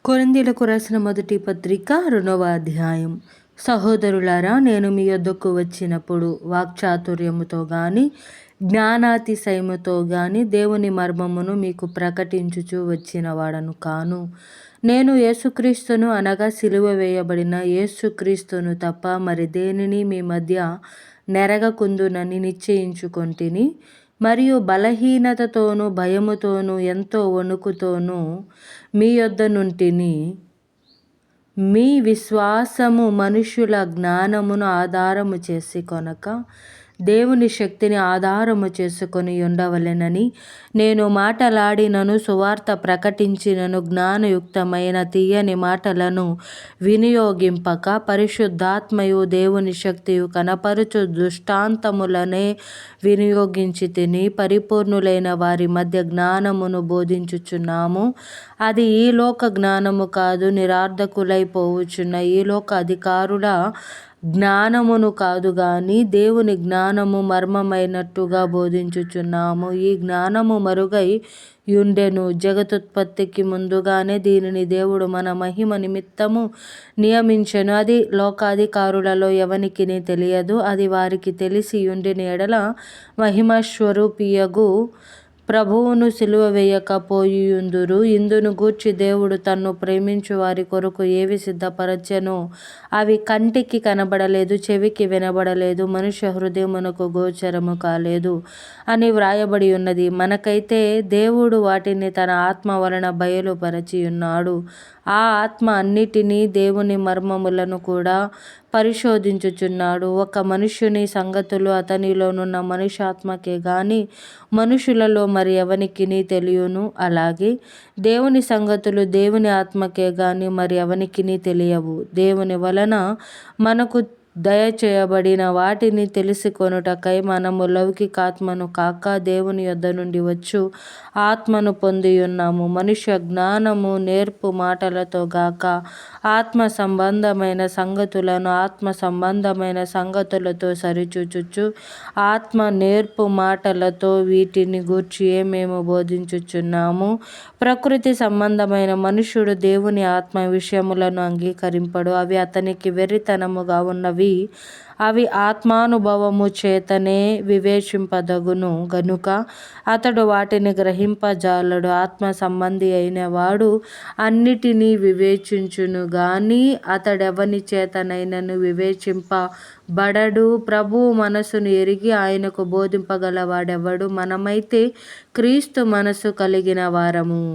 కొరింథీయులకు రాసిన మొదటి పత్రిక 2వ అధ్యాయం. సహోదరులారా, నేను మీ యొద్దకు వచ్చినప్పుడు వాక్చాతుర్యముతో గాని జ్ఞానాతిశయముతో గాని దేవుని మర్మమును మీకు ప్రకటించుచు వచ్చిన వాడను కాను. నేను యేసుక్రీస్తును అనగా సిలువ వేయబడిన యేసుక్రీస్తును తప్ప మరి దేనిని మీ మధ్య నెరగకుందునని నిశ్చయించుకొంటిని. మరియు బలహీనతతోనూ భయముతోనూ ఎంతో వణుకుతోనూ మీ యొద్ద నుంటిని. మీ విశ్వాసము మనుష్యుల జ్ఞానమును ఆధారము చేసి కొనక దేవుని శక్తిని ఆధారము చేసుకొని ఉండవలెనని నేను మాటలాడినను సువార్త ప్రకటించినను జ్ఞానయుక్తమైన తీయని మాటలను వినియోగింపక పరిశుద్ధాత్మయు దేవుని శక్తియు కనపరుచు దృష్టాంతములనే వినియోగించి తిని పరిపూర్ణులైన వారి మధ్య జ్ఞానమును బోధించుచున్నాము. అది ఈ లోక జ్ఞానము కాదు, నిరర్ధకులైపోవుచున్న ఈ లోక అధికారుల జ్ఞానమును కాదు గాని దేవుని జ్ఞానము మర్మమైనట్టుగా బోధించుచున్నాము. ఈ జ్ఞానము మరుగై యుండెను. జగతుత్పత్తికి ముందుగానే దీనిని దేవుడు మన మహిమ నిమిత్తము నియమించెను. అది లోకాధికారులలో ఎవనికిని తెలియదు. అది వారికి తెలిసి యుండిన ఎడల మహిమస్వరూపియగు ప్రభువును సిలువ వేయకపోయియుందురు. ఇందును గూర్చి దేవుడు తన్ను ప్రేమించు వారి కొరకు ఏవి సిద్ధపరచెనో అవి కంటికి కనబడలేదు, చెవికి వినబడలేదు, మనుష్య హృదయమునకు గోచరము కాలేదు అని వ్రాయబడి ఉన్నది. మనకైతే దేవుడు వాటిని తన ఆత్మ వలన బయలుపరచి ఉన్నాడు. ఆ ఆత్మ అన్నిటినీ, దేవుని మర్మములను కూడా పరిశోధించుచున్నాడు. ఒక మనుష్యుని సంగతులు అతనిలోనున్న మనుష్యాత్మకే గాని మనుషులలో మరి ఎవనికిని తెలియను. అలాగే దేవుని సంగతులు దేవుని ఆత్మకే గాని మరి ఎవనికిని తెలియవు. దేవుని వలన మనకు దయచేయబడిన వాటిని తెలుసుకొనుటకై మనము లౌకికాత్మను కాక దేవుని యొద్ద నుండి వచ్చు ఆత్మను పొందియున్నాము. మనుష్య జ్ఞానము నేర్పు మాటలతో గాక ఆత్మ సంబంధమైన సంగతులను ఆత్మ సంబంధమైన సంగతులతో సరిచూచుచు ఆత్మ నేర్పు మాటలతో వీటిని గూర్చి మేము బోధించుచున్నాము. ప్రకృతి సంబంధమైన మనుష్యుడు దేవుని ఆత్మ విషయములను అంగీకరింపడు. అవి అతనికి వెర్రితనముగా ఉన్నవి. అవి ఆత్మానుభవము చేతనే వివేచింపదగును గనుక అతడు వాటిని గ్రహింపజాలడు. ఆత్మ సంబంధి అయిన వాడు అన్నిటినీ వివేచించును గాని అతడెవని చేతనైనను వివేచింపబడడు. ప్రభువు మనసును ఎరిగి ఆయనకు బోధింపగల వాడెవడు? మనమైతే క్రీస్తు మనసు కలిగిన వారము.